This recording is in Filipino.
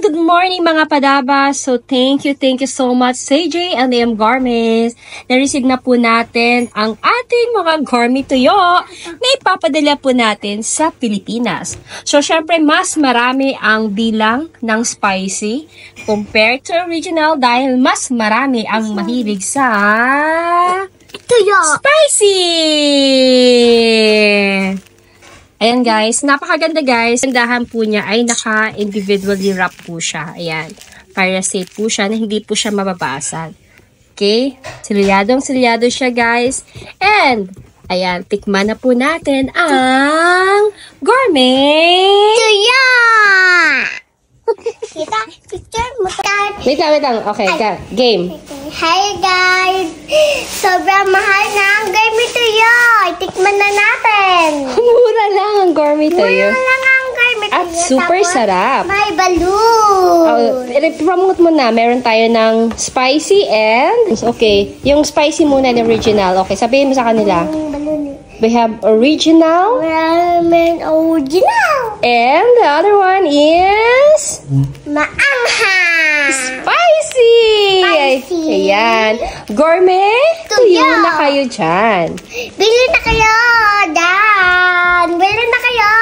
good morning mga padaba. So thank you so much CJ and M Garments. Na-receive na po natin ang ating mga gourmet tuyo na ipapadala po natin sa Pilipinas. So syempre mas marami ang bilang ng spicy compared to original dahil mas marami ang mahilig sa tuyo. Spicy! Ayan guys, napakaganda guys. Gandahan po niya ay naka-individually wrap po siya. Ayan, para safe po siya na hindi po siya mababasag. Okay, silyadong-silyado siya guys. And, ayan, tikman na po natin ang gourmet tuyo! Kita, picture mo. Wait lang. Okay, game. Hi guys! Sobrang mahal na ang gourmet tuyo. Tikman na natin. Mura lang ang gourmet tuyo. Mura lang ang gourmet tuyo. At super sarap. May balloon. I-promote mo na. Meron tayo ng spicy and... Okay, yung spicy muna ng original. Okay, sabihin mo sa kanila. We have original. Ramen original. And the other one is... Maanghang. Spicy! Ayan. Gourmet, tuyo na kayo dyan. Bili na kayo, Dan. Bili na kayo.